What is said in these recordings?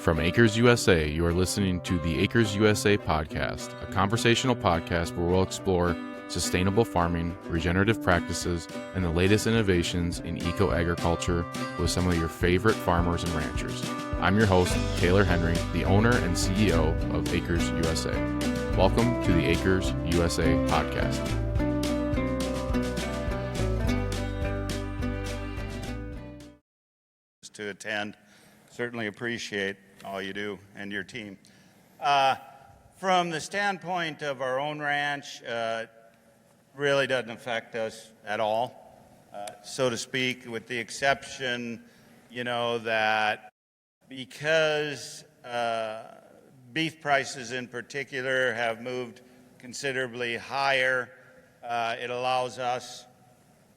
From Acres USA, you are listening to the Acres USA podcast, a conversational podcast where we'll explore sustainable farming, regenerative practices, and the latest innovations in eco-agriculture with some of your favorite farmers and ranchers. I'm your host, Taylor Henry, the owner and CEO of Acres USA. Welcome to the Acres USA podcast. To attend. Certainly appreciate all you do and your team. From the standpoint of our own ranch, really doesn't affect us at all, so to speak, with the exception, that because beef prices in particular have moved considerably higher, it allows us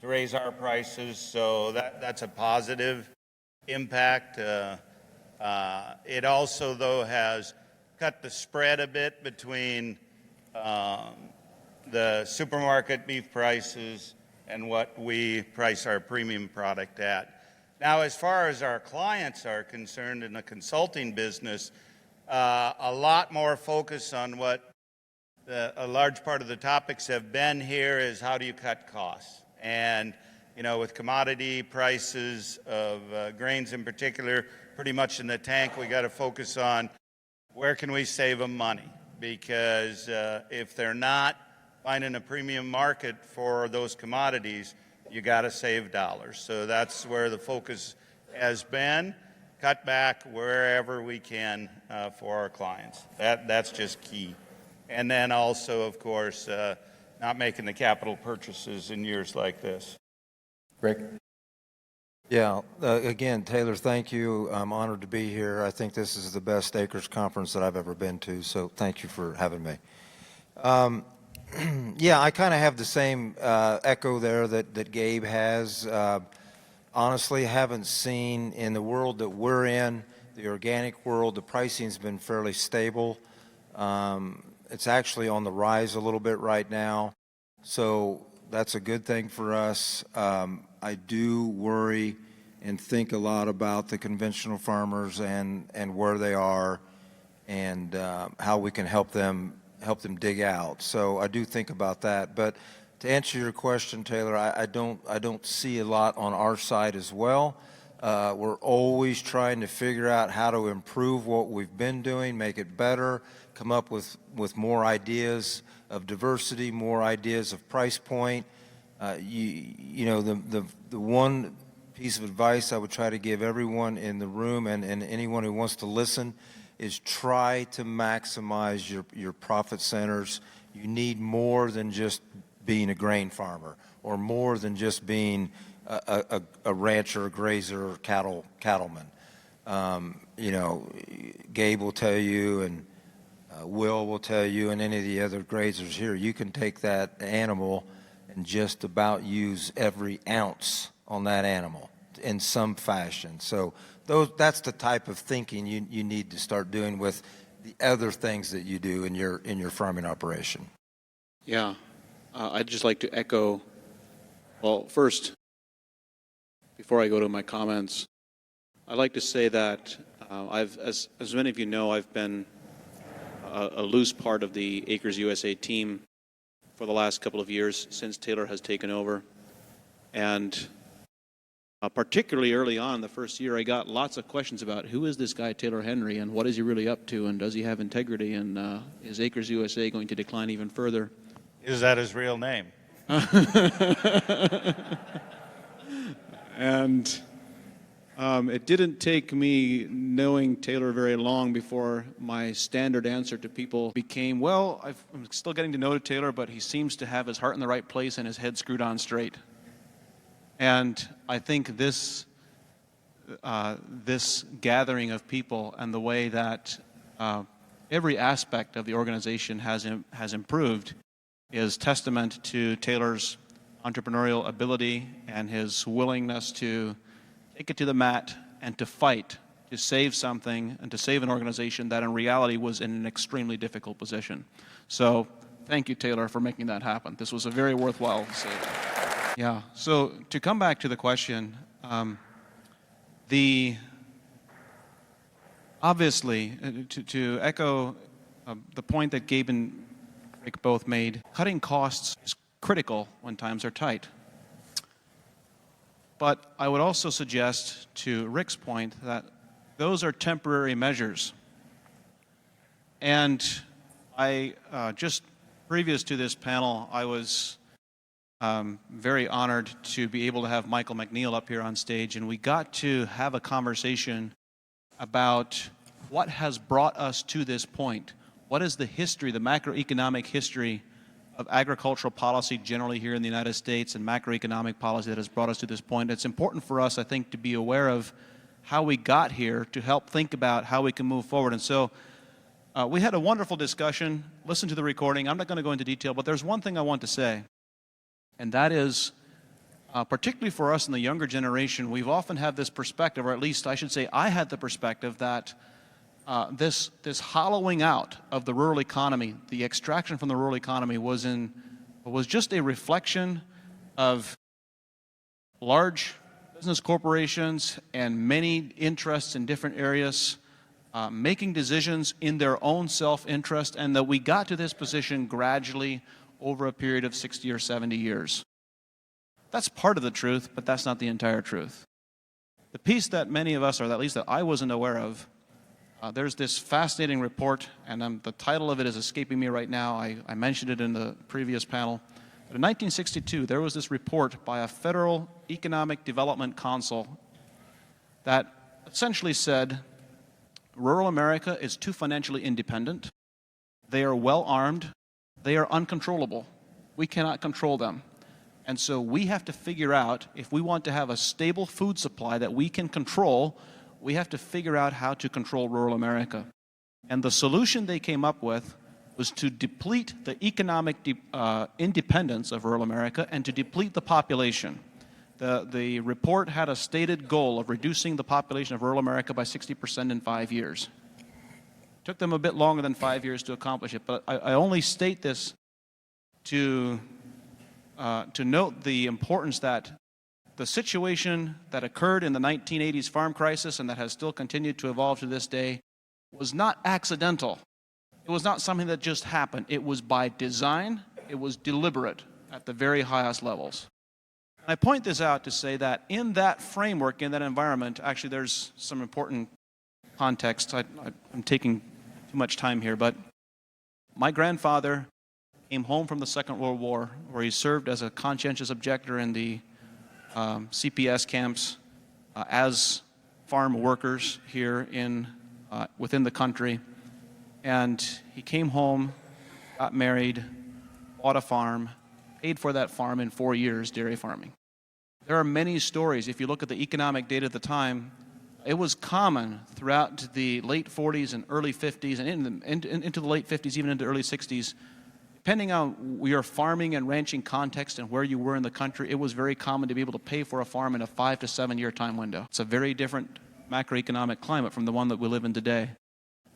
to raise our prices, so that's a positive impact. It also, though, has cut the spread a bit between the supermarket beef prices and what we price our premium product at. Now, as far as our clients are concerned in the consulting business, a lot more focus on what a large part of the topics have been here is how do you cut costs? And with commodity prices of grains in particular, pretty much in the tank, we got to focus on where can we save them money? Because if they're not finding a premium market for those commodities, you got to save dollars. So that's where the focus has been. Cut back wherever we can for our clients. That's just key. And then also, of course, not making the capital purchases in years like this. Rick? Yeah, again, Taylor, thank you. I'm honored to be here. I think this is the best Acres conference that I've ever been to, so thank you for having me. Yeah, I kind of have the same echo there that Gabe has. Honestly, haven't seen in the world that we're in, the organic world, the pricing's been fairly stable. It's actually on the rise a little bit right now, so that's a good thing for us. I do worry and think a lot about the conventional farmers and where they are and how we can help them dig out. So I do think about that. But to answer your question, Taylor, I don't see a lot on our side as well. We're always trying to figure out how to improve what we've been doing, make it better, come up with more ideas of diversity, more ideas of price point. The one piece of advice I would try to give everyone in the room and anyone who wants to listen is try to maximize your profit centers. You need more than just being a grain farmer or more than just being a rancher, a grazer, or cattleman. Gabe will tell you and Will will tell you and any of the other grazers here, you can take that animal and just about use every ounce on that animal in some fashion. So that's the type of thinking you need to start doing with the other things that you do in your farming operation. Yeah, I'd just like to echo, well, first, before I go to my comments, I'd like to say that as many of you know, I've been a loose part of the Acres USA team for the last couple of years since Taylor has taken over. And particularly early on, the first year, I got lots of questions about who is this guy Taylor Henry and what is he really up to and does he have integrity and is Acres USA going to decline even further? Is that his real name? And it didn't take me knowing Taylor very long before my standard answer to people became, well, I'm still getting to know Taylor, but he seems to have his heart in the right place and his head screwed on straight. And I think this gathering of people and the way that every aspect of the organization has improved is testament to Taylor's entrepreneurial ability and his willingness to take it to the mat and to fight to save something and to save an organization that in reality was in an extremely difficult position. So thank you, Taylor, for making that happen. This was a very worthwhile save. Yeah, so to come back to the question, the Obviously, to echo the point that Gabe and Rick both made, cutting costs is critical when times are tight. But I would also suggest, to Rick's point, that those are temporary measures. And I, just previous to this panel, I was very honored to be able to have Michael McNeil up here on stage, and we got to have a conversation about what has brought us to this point. What is the history, the macroeconomic history of agricultural policy generally here in the United States and macroeconomic policy that has brought us to this point? It's important for us, I think, to be aware of how we got here to help think about how we can move forward. And so we had a wonderful discussion. Listen to the recording. I'm not going to go into detail, but there's one thing I want to say, and that is, particularly for us in the younger generation, we've often had this perspective, or at least I should say I had the perspective, that this hollowing out of the rural economy, the extraction from the rural economy, was just a reflection of large business corporations and many interests in different areas making decisions in their own self-interest, and that we got to this position gradually over a period of 60 or 70 years. That's part of the truth, but that's not the entire truth. The piece that many of us, or at least that I wasn't aware of, there's this fascinating report, and the title of it is escaping me right now. I mentioned it in the previous panel. But in 1962, there was this report by a federal economic development council that essentially said, rural America is too financially independent. They are well armed. They are uncontrollable. We cannot control them. And so we have to figure out, if we want to have a stable food supply that we can control, we have to figure out how to control rural America. And the solution they came up with was to deplete the economic independence of rural America and to deplete the population. The report had a stated goal of reducing the population of rural America by 60% in 5 years. It took them a bit longer than 5 years to accomplish it, but I only state this to note the importance that the situation that occurred in the 1980s farm crisis and that has still continued to evolve to this day was not accidental. It was not something that just happened. It was by design. It was deliberate at the very highest levels. I point this out to say that in that framework, in that environment, actually there's some important context. I'm taking too much time here, but my grandfather came home from the Second World War, where he served as a conscientious objector in the CPS camps as farm workers here within the country. And he came home, got married, bought a farm, paid for that farm in 4 years, dairy farming. There are many stories. If you look at the economic data at the time, it was common throughout the late 40s and early 50s and into the late 50s, even into early 60s, depending on your farming and ranching context and where you were in the country, it was very common to be able to pay for a farm in a 5 to 7 year time window. It's a very different macroeconomic climate from the one that we live in today.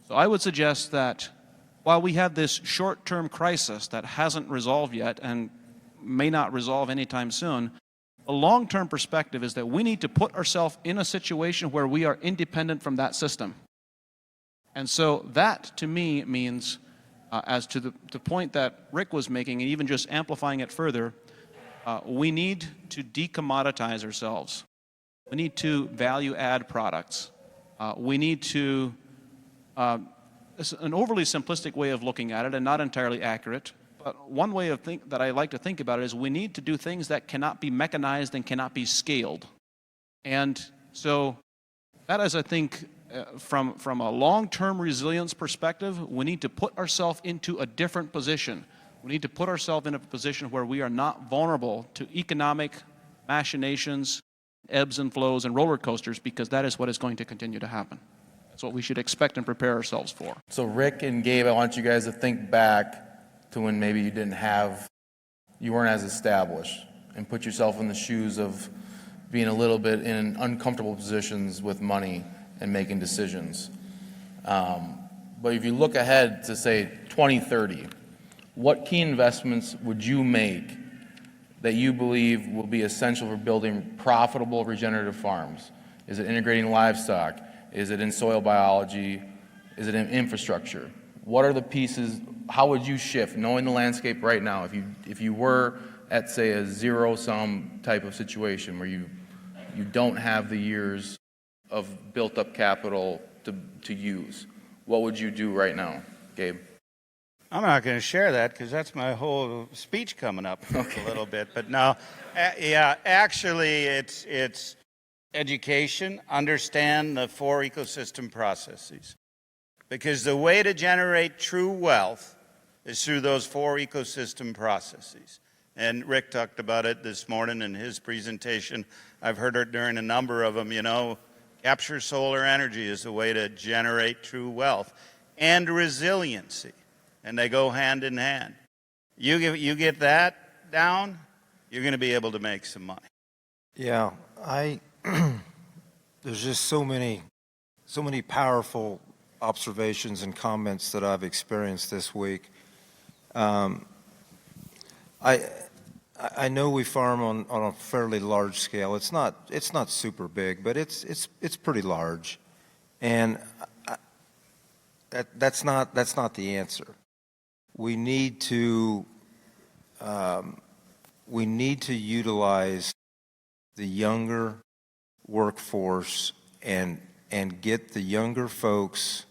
So I would suggest that while we have this short-term crisis that hasn't resolved yet and may not resolve anytime soon, a long-term perspective is that we need to put ourselves in a situation where we are independent from that system. And so that, to me, means, as to the point that Rick was making, and even just amplifying it further, we need to decommoditize ourselves. We need to value-add products. We need to, it's an overly simplistic way of looking at it and not entirely accurate, but one way of that I like to think about it is we need to do things that cannot be mechanized and cannot be scaled. And so that is, I think, from a long-term resilience perspective, we need to put ourselves into a different position. We need to put ourselves in a position where we are not vulnerable to economic machinations, ebbs and flows, and roller coasters, because that is what is going to continue to happen. That's what we should expect and prepare ourselves for. So Rick and Gabe, I want you guys to think back to when maybe you weren't as established, and put yourself in the shoes of being a little bit in uncomfortable positions with money and making decisions. But if you look ahead to, say, 2030, what key investments would you make that you believe will be essential for building profitable regenerative farms? Is it integrating livestock? Is it in soil biology? Is it in infrastructure? What are the pieces? How would you shift, knowing the landscape right now, if you were at, say, a zero-sum type of situation where you don't have the years of built-up capital to use? What would you do right now, Gabe? I'm not going to share that because that's my whole speech coming up a little bit. But no, yeah, actually, it's education, understand the 4 ecosystem processes. Because the way to generate true wealth is through those 4 ecosystem processes. And Rick talked about it this morning in his presentation. I've heard it during a number of them, capture solar energy is the way to generate true wealth. And resiliency. And they go hand in hand. You get that down, you're going to be able to make some money. Yeah, there's just so many powerful observations and comments that I've experienced this week. I know we farm on a fairly large scale. It's not super big, but it's pretty large, and that's not the answer. We need to utilize the younger workforce and get the younger folks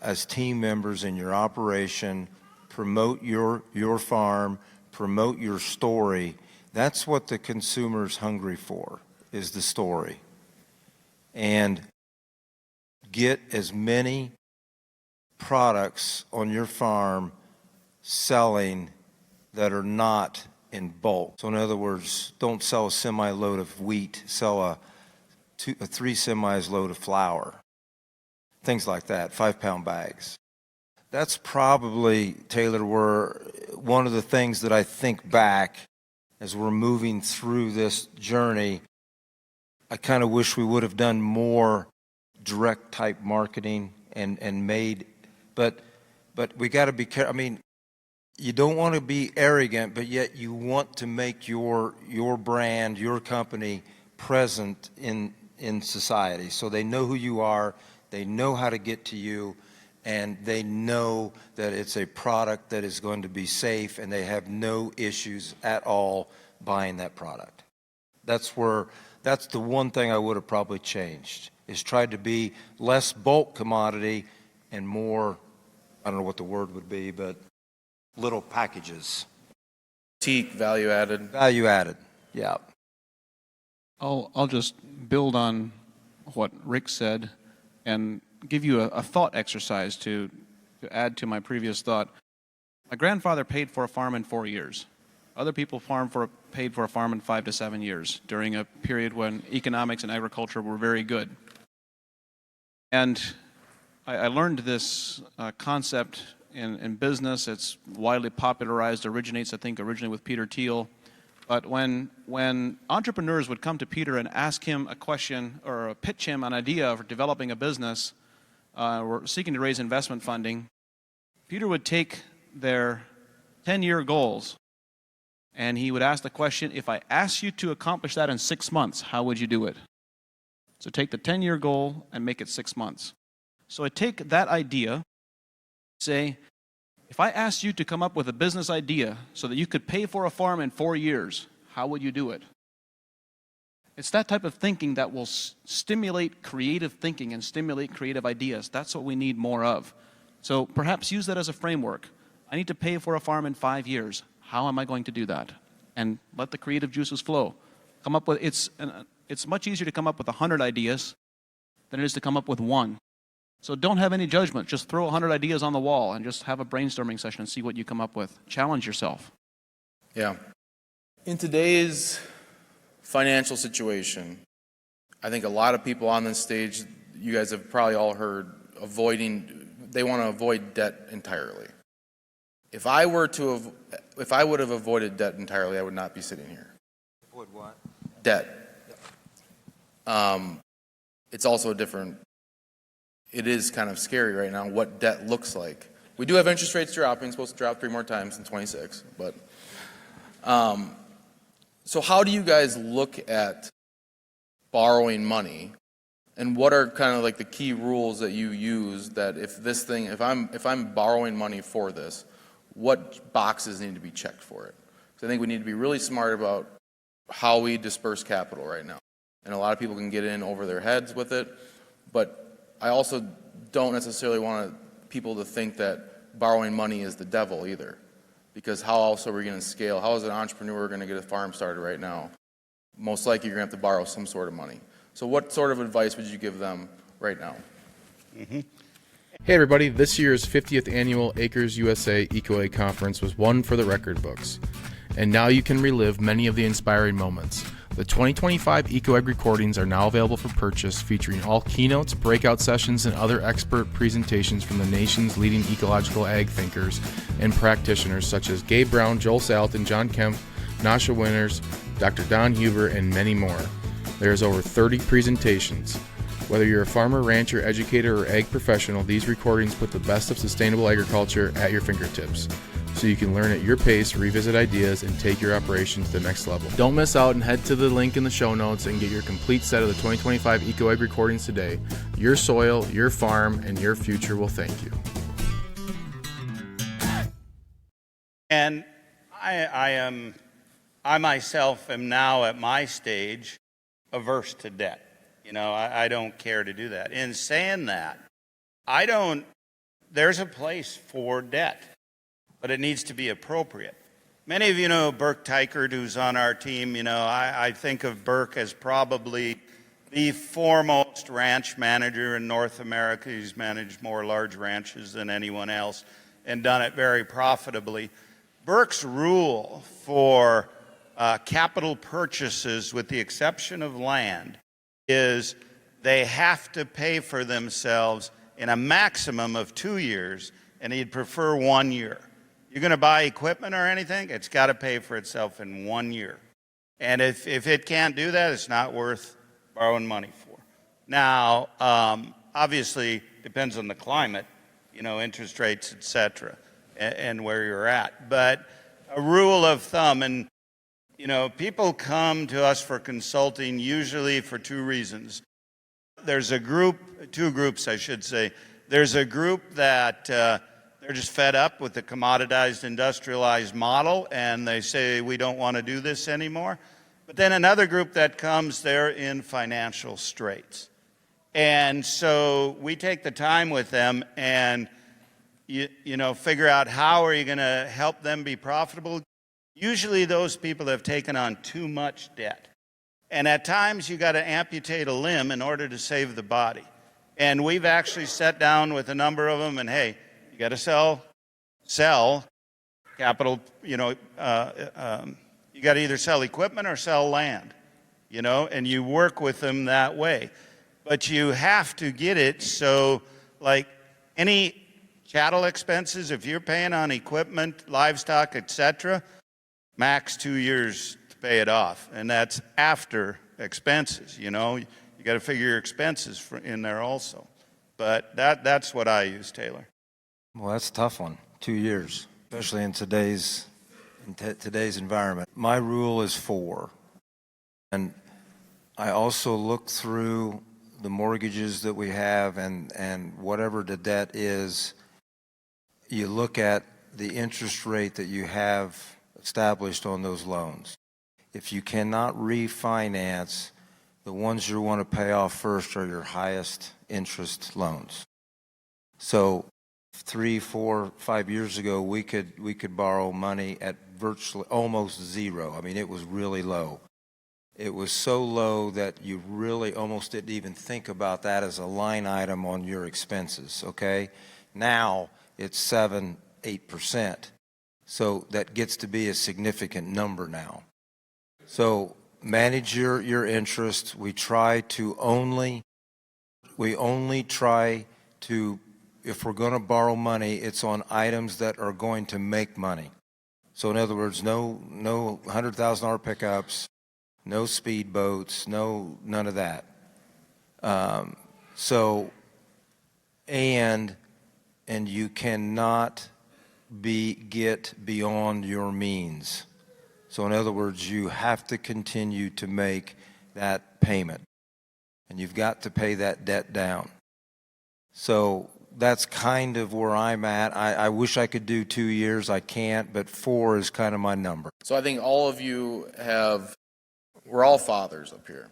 as team members in your operation, promote your farm, promote your story. That's what the consumer's hungry for, is the story. And get as many products on your farm selling that are not in bulk. So in other words, don't sell a semi-load of wheat, sell a 3 semis load of flour. Things like that, 5-pound bags. That's probably, Taylor, one of the things that I think back as we're moving through this journey. I kind of wish we would have done more direct type marketing and made, but we got to be careful. I mean, you don't want to be arrogant, but yet you want to make your brand, your company present in society. So they know who you are, they know how to get to you, and they know that it's a product that is going to be safe, and they have no issues at all buying that product. That's the one thing I would have probably changed, is tried to be less bulk commodity and more, I don't know what the word would be, but little packages. Boutique, value added. Value added, yeah. I'll just build on what Rick said and give you a thought exercise to add to my previous thought. My grandfather paid for a farm in 4 years. Other people paid for a farm in 5 to 7 years during a period when economics and agriculture were very good. And I learned this concept in business. It's widely popularized, originates, I think, originally with Peter Thiel. But when entrepreneurs would come to Peter and ask him a question or pitch him an idea for developing a business or seeking to raise investment funding, Peter would take their 10-year goals and he would ask the question, if I asked you to accomplish that in 6 months, how would you do it? So take the 10-year goal and make it 6 months. So I take that idea, say, if I asked you to come up with a business idea so that you could pay for a farm in 4 years, how would you do it? It's that type of thinking that will stimulate creative thinking and stimulate creative ideas. That's what we need more of. So perhaps use that as a framework. I need to pay for a farm in 5 years. How am I going to do that? And let the creative juices flow. Come up with, it's much easier to come up with 100 ideas than it is to come up with one. So don't have any judgment. Just throw 100 ideas on the wall and just have a brainstorming session and see what you come up with. Challenge yourself. Yeah. In today's financial situation, I think a lot of people on this stage, you guys have probably all heard, they want to avoid debt entirely. If I would have avoided debt entirely, I would not be sitting here. Avoid what? Debt. It's also it is kind of scary right now what debt looks like. We do have interest rates dropping, supposed to drop 3 more times in 26, but so how do you guys look at borrowing money And what are kind of like the key rules that you use that if I'm borrowing money for this, what boxes need to be checked for it? So I think we need to be really smart about how we disperse capital right now. And a lot of people can get in over their heads with it, but I also don't necessarily want people to think that borrowing money is the devil either, because how else are we going to scale? How is an entrepreneur going to get a farm started right now? Most likely you're going to have to borrow some sort of money. So what sort of advice would you give them right now? Mm-hmm. Hey everybody, this year's 50th annual Acres USA EcoEgg Conference was one for the record books. And now you can relive many of the inspiring moments. The 2025 EcoEgg recordings are now available for purchase, featuring all keynotes, breakout sessions, and other expert presentations from the nation's leading ecological ag thinkers and practitioners such as Gabe Brown, Joel Salatin, John Kempf, Nasha Winters, Dr. Don Huber, and many more. There's over 30 presentations. Whether you're a farmer, rancher, educator, or ag professional, these recordings put the best of sustainable agriculture at your fingertips, so you can learn at your pace, revisit ideas, and take your operation to the next level. Don't miss out and head to the link in the show notes and get your complete set of the 2025 EcoEgg recordings today. Your soil, your farm, and your future will thank you. And I myself am now at my stage averse to debt. I don't care to do that. In saying that, there's a place for debt, but it needs to be appropriate. Many of you know Burke Teichert, who's on our team. I think of Burke as probably the foremost ranch manager in North America. He's managed more large ranches than anyone else and done it very profitably. Burke's rule for capital purchases, with the exception of land, is they have to pay for themselves in a maximum of 2 years, and he'd prefer 1 year. You're going to buy equipment or anything, it's got to pay for itself in 1 year. And if it can't do that, it's not worth borrowing money for. Now, obviously, depends on the climate, interest rates, et cetera, and where you're at. But a rule of thumb, and people come to us for consulting usually for two reasons. There's two groups, I should say. There's a group that they're just fed up with the commoditized, industrialized model, and they say, we don't want to do this anymore. But then another group that comes, they're in financial straits. And so we take the time with them and figure out how are you going to help them be profitable. Usually those people have taken on too much debt. And at times you got to amputate a limb in order to save the body. And we've actually sat down with a number of them and, hey, you got to sell capital, you got to either sell equipment or sell land, and you work with them that way. But you have to get it so, like any chattel expenses, if you're paying on equipment, livestock, etc., max 2 years to pay it off, and that's after expenses. You got to figure your expenses in there also. But that's what I use, Taylor. Well, that's a tough one, 2 years, especially in today's environment. My rule is 4. And I also look through the mortgages that we have and whatever the debt is. You look at the interest rate that you have established on those loans. If you cannot refinance, the ones you want to pay off first are your highest interest loans. So 3, 4, 5 years ago, we could borrow money at virtually almost zero. I mean, it was really low. It was so low that you really almost didn't even think about that as a line item on your expenses, okay? Now it's 7, 8%. So that gets to be a significant number now. So manage your interest. We only try to, if we're going to borrow money, it's on items that are going to make money. So in other words, no $100,000 pickups, no speedboats, none of that. And you cannot get beyond your means. So in other words, you have to continue to make that payment. and you've got to pay that debt down. So that's kind of where I'm at. I wish I could do 2 years. I can't, but 4 is kind of my number. So I think all of you we're all fathers up here.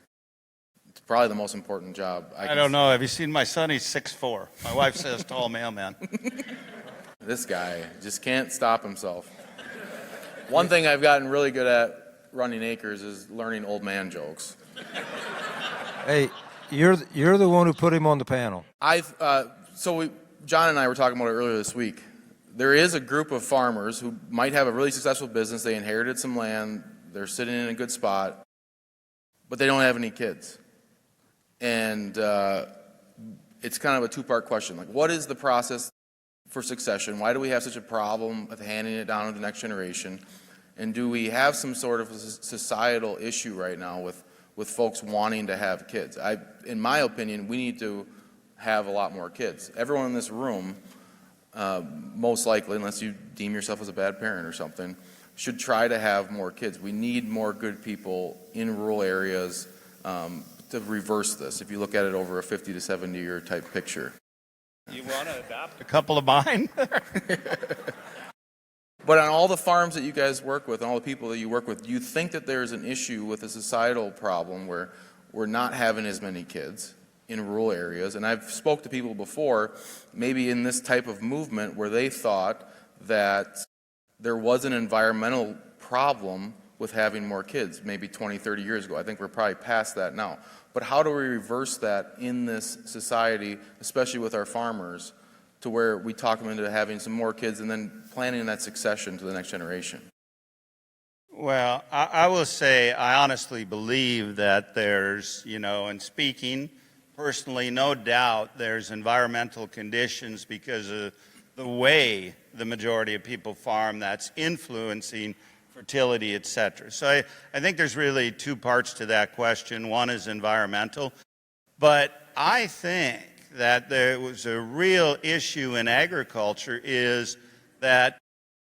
It's probably the most important job. I don't know. Have you seen my son? He's 6'4". My wife says tall mailman. This guy just can't stop himself. One thing I've gotten really good at running Acres is learning old man jokes. Hey, you're the one who put him on the panel. John and I were talking about it earlier this week. There is a group of farmers who might have a really successful business. They inherited some land. They're sitting in a good spot, but they don't have any kids. And it's kind of a two-part question. Like, what is the process for succession? Why do we have such a problem with handing it down to the next generation? And do we have some sort of societal issue right now with folks wanting to have kids? In my opinion, we need to have a lot more kids. Everyone in this room, most likely, unless you deem yourself as a bad parent or something, should try to have more kids. We need more good people in rural areas to reverse this, if you look at it over a 50 to 70 year type picture. You want to adopt a couple of mine? But on all the farms that you guys work with and all the people that you work with, do you think that there's an issue with a societal problem where we're not having as many kids in rural areas? And I've spoke to people before, maybe in this type of movement, where they thought that there was an environmental problem with having more kids, maybe 20, 30 years ago. I think we're probably past that now. But how do we reverse that in this society, especially with our farmers, to where we talk them into having some more kids and then planning that succession to the next generation? Well, I will say I honestly believe that there's, and speaking personally, no doubt there's environmental conditions because of the way the majority of people farm that's influencing fertility, et cetera. So I think there's really two parts to that question. One is environmental, but I think that there was a real issue in agriculture is that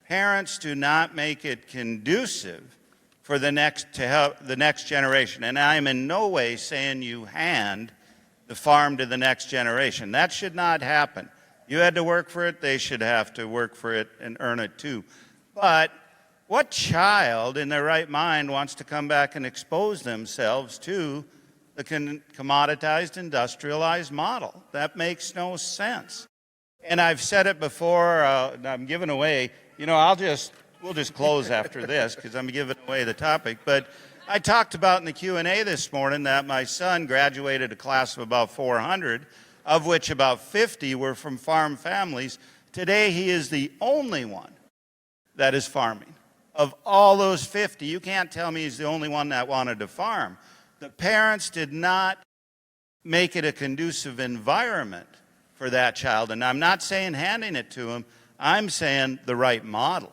parents do not make it conducive for the next generation. And I'm in no way saying you hand the farm to the next generation. That should not happen. You had to work for it, they should have to work for it and earn it too. But what child in their right mind wants to come back and expose themselves to the commoditized, industrialized model? That makes no sense. And I've said it before, I'm giving away, we'll just close after this because I'm giving away the topic. But I talked about in the Q&A this morning that my son graduated a class of about 400, of which about 50 were from farm families. Today, he is the only one that is farming. Of all those 50, you can't tell me he's the only one that wanted to farm. The parents did not make it a conducive environment for that child. And I'm not saying handing it to him. I'm saying the right model.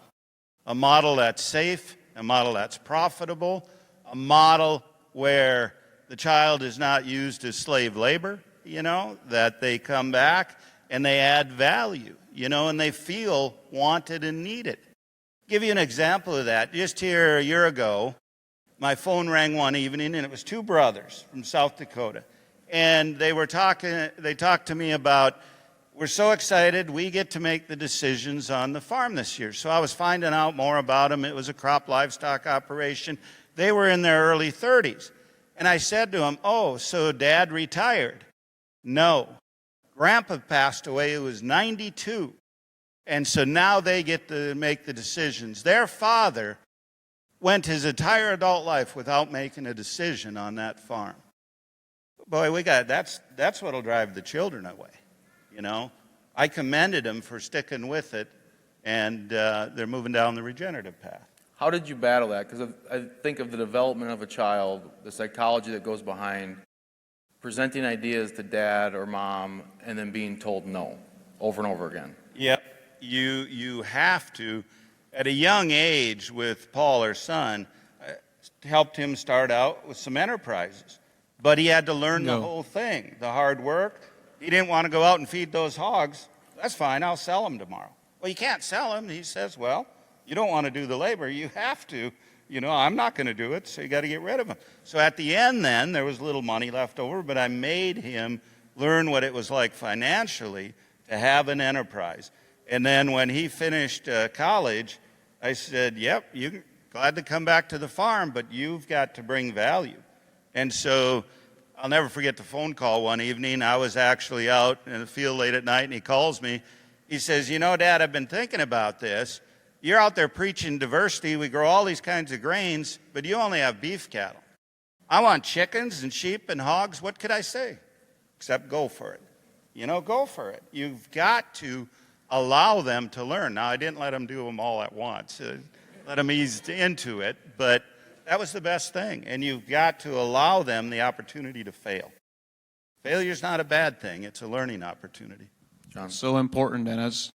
A model that's safe, a model that's profitable, a model where the child is not used as slave labor, that they come back and they add value, and they feel wanted and needed. Give you an example of that. Just here a year ago, my phone rang one evening, and it was two brothers from South Dakota. And they talked to me about, we're so excited, we get to make the decisions on the farm this year. So I was finding out more about them. It was a crop livestock operation. They were in their early 30s. And I said to them, oh, so Dad retired? No. Grandpa passed away, he was 92. And so now they get to make the decisions. Their father went his entire adult life without making a decision on that farm. Boy, that's what'll drive the children away, I commended them for sticking with it, and they're moving down the regenerative path. How did you battle that? Because I think of the development of a child, the psychology that goes behind presenting ideas to dad or mom and then being told no over and over again. Yep. You have to, at a young age with Paul, our son, helped him start out with some enterprises. But he had to learn the whole thing, the hard work. He didn't want to go out and feed those hogs. That's fine, I'll sell them tomorrow. Well, you can't sell them. He says, well, you don't want to do the labor. You have to I'm not going to do it, so you got to get rid of them. So at the end then, there was a little money left over, but I made him learn what it was like financially to have an enterprise. And then when he finished college, I said, yep, you're glad to come back to the farm, but you've got to bring value. And so I'll never forget the phone call one evening. I was actually out in the field late at night, and he calls me. He says, Dad, I've been thinking about this. You're out there preaching diversity. We grow all these kinds of grains, but you only have beef cattle. I want chickens and sheep and hogs. What could I say? Except go for it. Go for it. You've got to allow them to learn. Now, I didn't let them do them all at once. Let them ease into it, but that was the best thing. And you've got to allow them the opportunity to fail. Failure's not a bad thing. It's a learning opportunity. John. So important, and as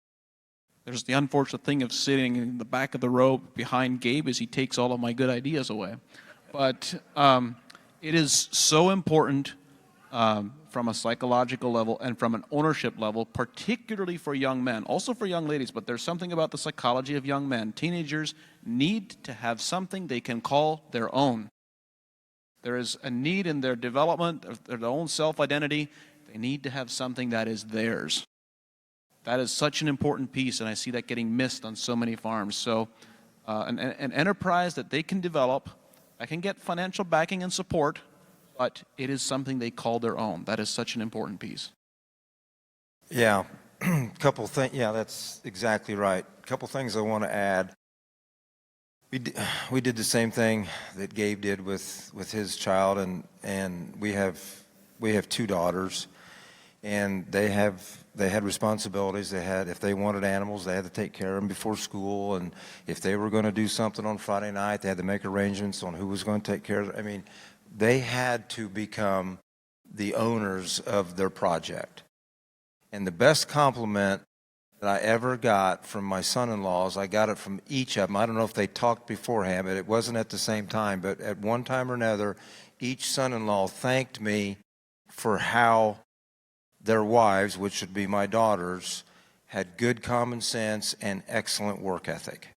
there's the unfortunate thing of sitting in the back of the row behind Gabe as he takes all of my good ideas away. But it is so important from a psychological level and from an ownership level, particularly for young men, also for young ladies, but there's something about the psychology of young men. Teenagers need to have something they can call their own. There is a need in their development of their own self-identity. They need to have something that is theirs. That is such an important piece, and I see that getting missed on so many farms. So an enterprise that they can develop, that can get financial backing and support, but it is something they call their own. That is such an important piece. Yeah, couple things. Yeah, that's exactly right. A couple things I want to add. We did the same thing that Gabe did with his child, and we have 2 daughters, and they had responsibilities. If they wanted animals, they had to take care of them before school, and if they were going to do something on Friday night, they had to make arrangements on who was going to take care of them. I mean, they had to become the owners of their project. And the best compliment that I ever got from my son-in-laws, I got it from each of them. I don't know if they talked beforehand, but it wasn't at the same time. But at one time or another, each son-in-law thanked me for how their wives, which would be my daughters, had good common sense and excellent work ethic.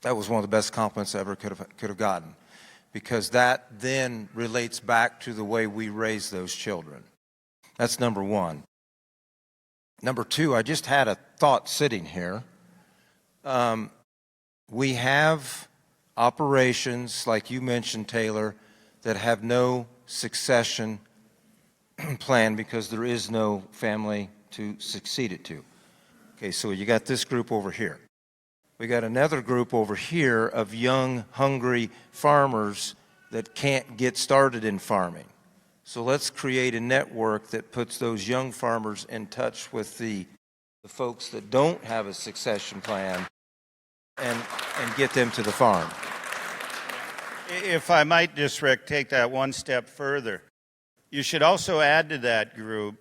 That was one of the best compliments I ever could have gotten, because that then relates back to the way we raise those children. That's number one. Number two, I just had a thought sitting here. We have operations, like you mentioned, Taylor, that have no succession plan because there is no family to succeed it to. Okay, so you got this group over here. We got another group over here of young, hungry farmers that can't get started in farming. So let's create a network that puts those young farmers in touch with the folks that don't have a succession plan and get them to the farm. If I might just, Rick, take that one step further. You should also add to that group,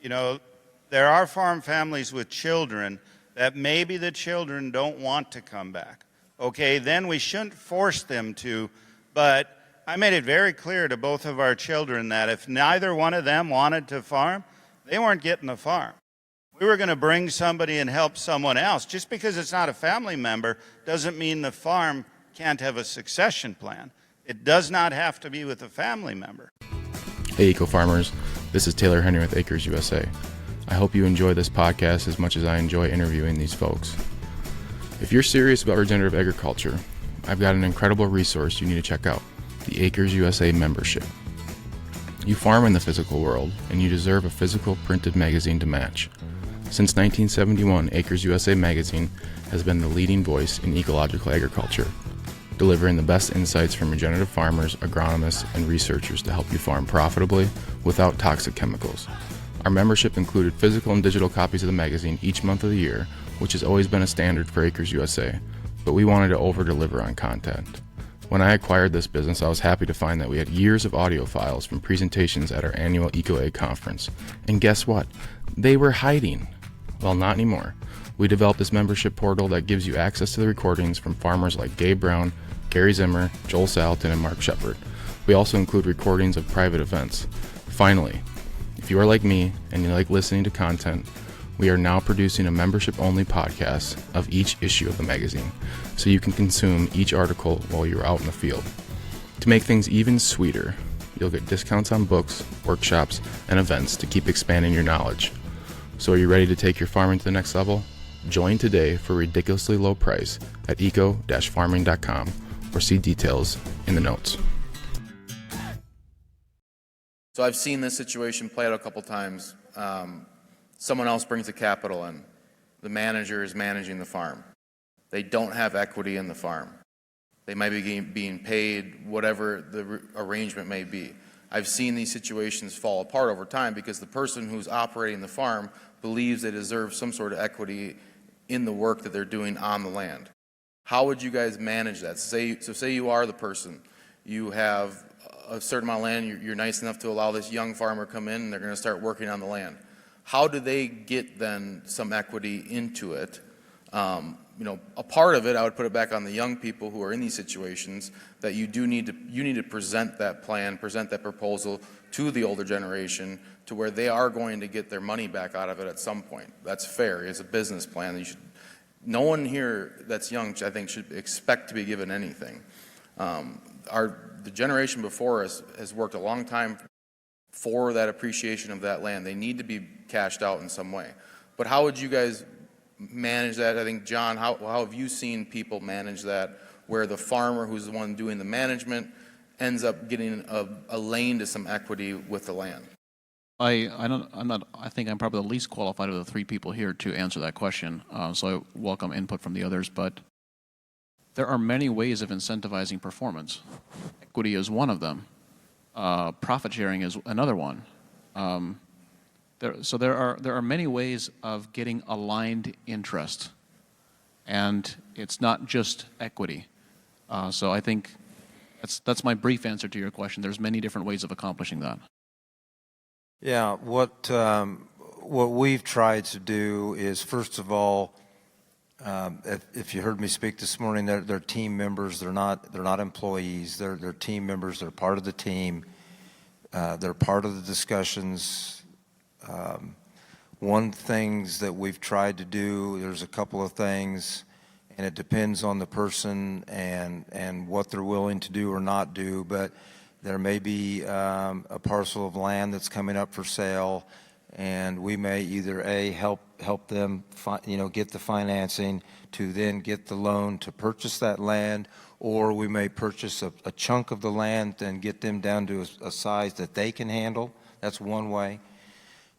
there are farm families with children that maybe the children don't want to come back. Okay, then we shouldn't force them to, but I made it very clear to both of our children that if neither one of them wanted to farm, they weren't getting the farm. We were going to bring somebody and help someone else. Just because it's not a family member doesn't mean the farm can't have a succession plan. It does not have to be with a family member. Hey, eco-farmers. This is Taylor Henry with Acres USA. I hope you enjoy this podcast as much as I enjoy interviewing these folks. If you're serious about regenerative agriculture, I've got an incredible resource you need to check out, the Acres USA membership. You farm in the physical world, and you deserve a physical printed magazine to match. Since 1971, Acres USA magazine has been the leading voice in ecological agriculture, delivering the best insights from regenerative farmers, agronomists, and researchers to help you farm profitably without toxic chemicals. Our membership included physical and digital copies of the magazine each month of the year, which has always been a standard for Acres USA, but we wanted to over-deliver on content. When I acquired this business, I was happy to find that we had years of audio files from presentations at our annual EcoAg conference. And guess what? They were hiding. Well, not anymore. We developed this membership portal that gives you access to the recordings from farmers like Gabe Brown, Gary Zimmer, Joel Salatin, and Mark Shepard. We also include recordings of private events. Finally, if you are like me and you like listening to content, we are now producing a membership-only podcast of each issue of the magazine, so you can consume each article while you're out in the field. To make things even sweeter, you'll get discounts on books, workshops, and events to keep expanding your knowledge. So are you ready to take your farming to the next level? Join today for a ridiculously low price at eco-farming.com or see details in the notes. So I've seen this situation play out a couple times. Someone else brings the capital in. The manager is managing the farm. They don't have equity in the farm. They might be being paid whatever the arrangement may be. I've seen these situations fall apart over time because the person who's operating the farm believes they deserve some sort of equity in the work that they're doing on the land. How would you guys manage that? Say you are the person. You have a certain amount of land. You're nice enough to allow this young farmer come in and they're going to start working on the land. How do they get then some equity into it? A part of it, I would put it back on the young people who are in these situations, that you need to present that plan, present that proposal to the older generation to where they are going to get their money back out of it at some point. That's fair. It's a business plan. No one here that's young, I think, should expect to be given anything. The generation before us has worked a long time for that appreciation of that land. They need to be cashed out in some way. But how would you guys manage that? I think, John, how have you seen people manage that, where the farmer who's the one doing the management ends up getting a lane to some equity with the land? I think I'm probably the least qualified of the three people here to answer that question. So I welcome input from the others, but there are many ways of incentivizing performance. Equity is one of them. Profit sharing is another one. There are many ways of getting aligned interest, and it's not just equity. So I think that's my brief answer to your question. There's many different ways of accomplishing that. Yeah, what we've tried to do is, first of all, if you heard me speak this morning, they're team members. They're not employees. They're team members. They're part of the team. They're part of the discussions. One things that we've tried to do, there's a couple of things, and it depends on the person and what they're willing to do or not do, but there may be a parcel of land that's coming up for sale, and we may either help them get the financing to then get the loan to purchase that land, or we may purchase a chunk of the land and get them down to a size that they can handle. That's one way.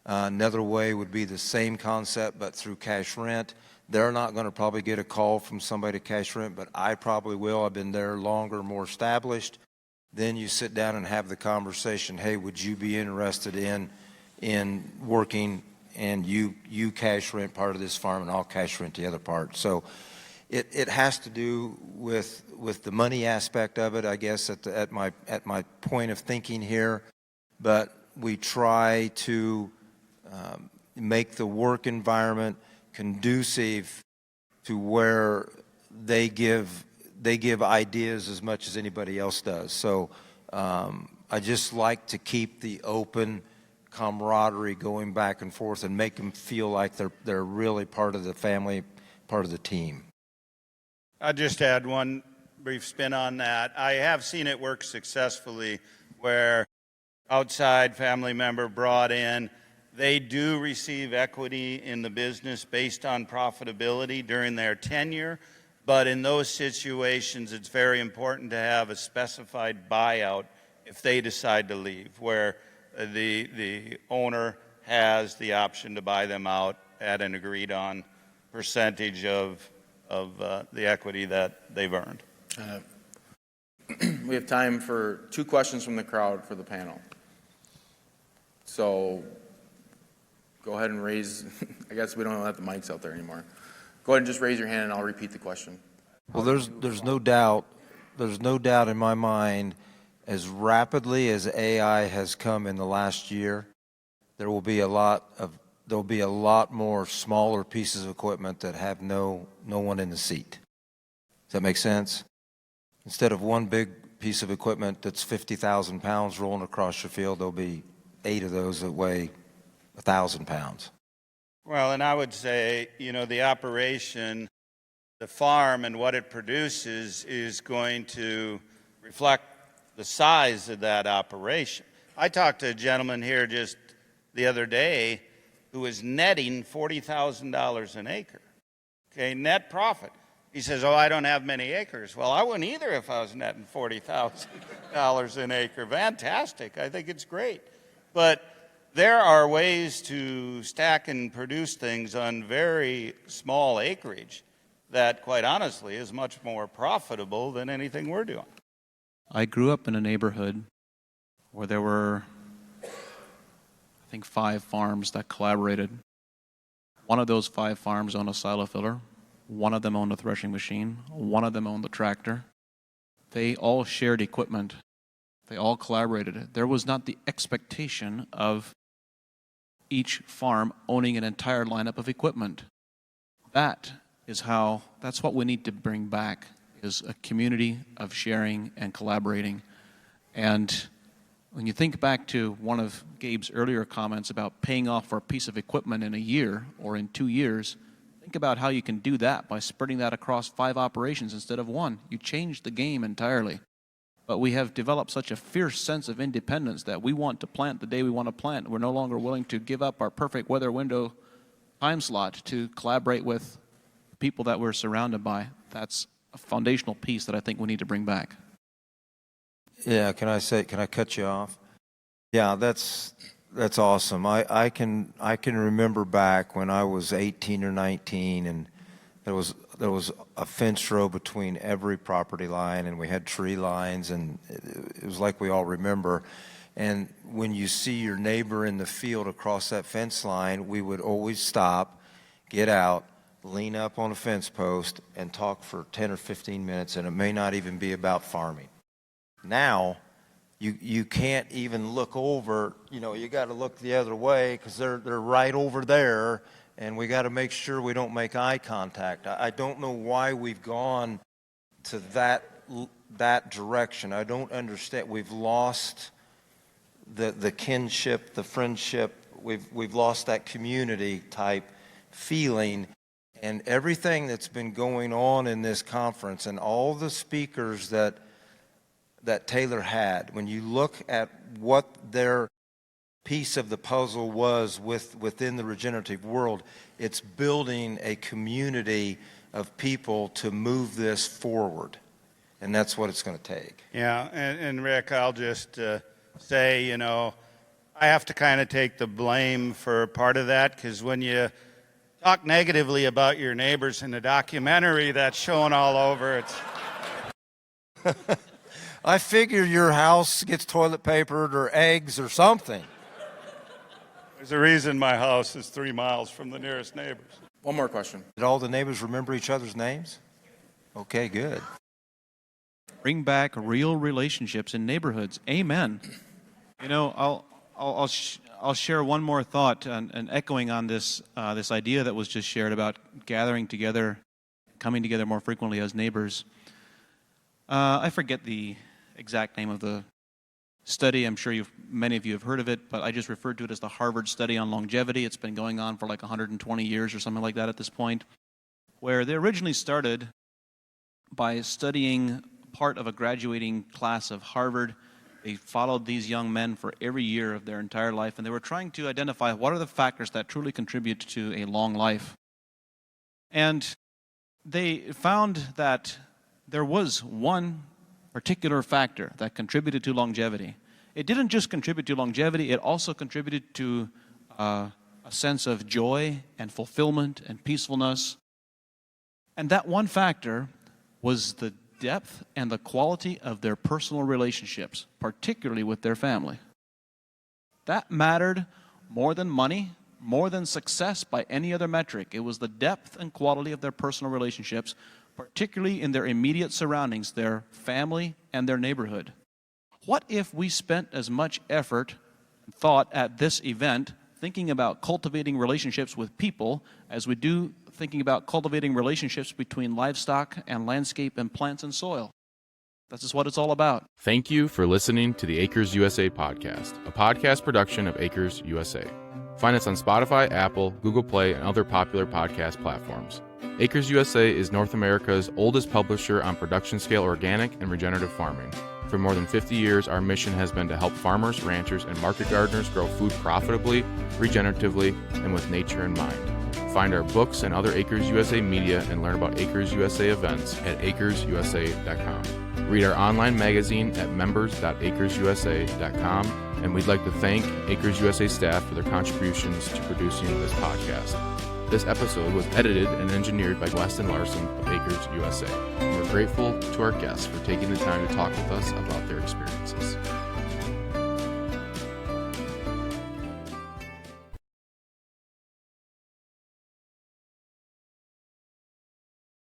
Another way would be the same concept, but through cash rent. They're not going to probably get a call from somebody to cash rent, but I probably will. I've been there longer, more established. Then you sit down and have the conversation. Hey, would you be interested in working, and you cash rent part of this farm and I'll cash rent the other part. So it has to do with the money aspect of it, I guess, at my point of thinking here. But we try to make the work environment conducive to where they give ideas as much as anybody else does. So I just like to keep the open camaraderie going back and forth and make them feel like they're really part of the family, part of the team. I'll just add one brief spin on that. I have seen it work successfully where outside family member brought in, they do receive equity in the business based on profitability during their tenure. But in those situations, it's very important to have a specified buyout if they decide to leave, where the owner has the option to buy them out at an agreed-on percentage of the equity that they've earned. We have time for 2 questions from the crowd for the panel. So go ahead and raise. I guess we don't have the mics out there anymore. Go ahead and just raise your hand and I'll repeat the question. Well, there's no doubt in my mind, as rapidly as AI has come in the last year, there'll be a lot more smaller pieces of equipment that have no one in the seat. Does that make sense? Instead of one big piece of equipment that's 50,000 pounds rolling across your field, there'll be 8 of those that weigh 1,000 pounds. Well, and I would say, the operation, the farm and what it produces is going to reflect the size of that operation. I talked to a gentleman here just the other day who was netting $40,000 an acre. Okay, net profit. He says, I don't have many acres. Well, I wouldn't either if I was netting $40,000 an acre. Fantastic. I think it's great. But there are ways to stack and produce things on very small acreage that, quite honestly, is much more profitable than anything we're doing. I grew up in a neighborhood where there were, I think, 5 farms that collaborated. One of those 5 farms owned a silo filler. One of them owned a threshing machine. One of them owned the tractor. They all shared equipment. They all collaborated. There was not the expectation of each farm owning an entire lineup of equipment. That's what we need to bring back, is a community of sharing and collaborating. And when you think back to one of Gabe's earlier comments about paying off for a piece of equipment in a year or in 2 years, think about how you can do that by spreading that across 5 operations instead of 1. You change the game entirely. But we have developed such a fierce sense of independence that we want to plant the day we want to plant. We're no longer willing to give up our perfect weather window time slot to collaborate with people that we're surrounded by. That's a foundational piece that I think we need to bring back. Yeah, can I cut you off? Yeah, that's awesome. I can remember back when I was 18 or 19, and there was a fence row between every property line, and we had tree lines, and it was like we all remember. And when you see your neighbor in the field across that fence line, we would always stop, get out, lean up on a fence post, and talk for 10 or 15 minutes, and it may not even be about farming. Now, you can't even look over, you got to look the other way because they're right over there, and we got to make sure we don't make eye contact. I don't know why we've gone to that direction. I don't understand. We've lost the kinship, the friendship. We've lost that community type feeling. And everything that's been going on in this conference and all the speakers that Taylor had, when you look at what their piece of the puzzle was within the regenerative world, it's building a community of people to move this forward. And that's what it's going to take. Yeah, and Rick, I'll just say, I have to kind of take the blame for part of that, because when you talk negatively about your neighbors in a documentary that's shown all over, it's... I figure your house gets toilet papered or eggs or something. There's a reason my house is 3 miles from the nearest neighbors. One more question. Did all the neighbors remember each other's names? Okay, good. Bring back real relationships in neighborhoods. Amen. I'll share one more thought and echoing on this idea that was just shared about gathering together, coming together more frequently as neighbors. I forget the exact name of the study. I'm sure many of you have heard of it, but I just referred to it as the Harvard study on longevity. It's been going on for like 120 years or something like that at this point, where they originally started by studying part of a graduating class of Harvard. They followed these young men for every year of their entire life, and they were trying to identify what are the factors that truly contribute to a long life. And they found that there was one particular factor that contributed to longevity. It didn't just contribute to longevity, it also contributed to a sense of joy and fulfillment and peacefulness. And that one factor was the depth and the quality of their personal relationships, particularly with their family. That mattered more than money, more than success by any other metric. It was the depth and quality of their personal relationships, particularly in their immediate surroundings, their family and their neighborhood. What if we spent as much effort and thought at this event thinking about cultivating relationships with people as we do thinking about cultivating relationships between livestock and landscape and plants and soil? This is what it's all about. Thank you for listening to the Acres USA podcast, a podcast production of Acres USA. Find us on Spotify, Apple, Google Play, and other popular podcast platforms. Acres USA is North America's oldest publisher on production-scale organic and regenerative farming. For more than 50 years, our mission has been to help farmers, ranchers, and market gardeners grow food profitably, regeneratively, and with nature in mind. Find our books and other Acres USA media and learn about Acres USA events at acresusa.com. Read our online magazine at members.acresusa.com, and we'd like to thank Acres USA staff for their contributions to producing this podcast. This episode was edited and engineered by Weston Larson of Acres USA. We're grateful to our guests for taking the time to talk with us about their experiences.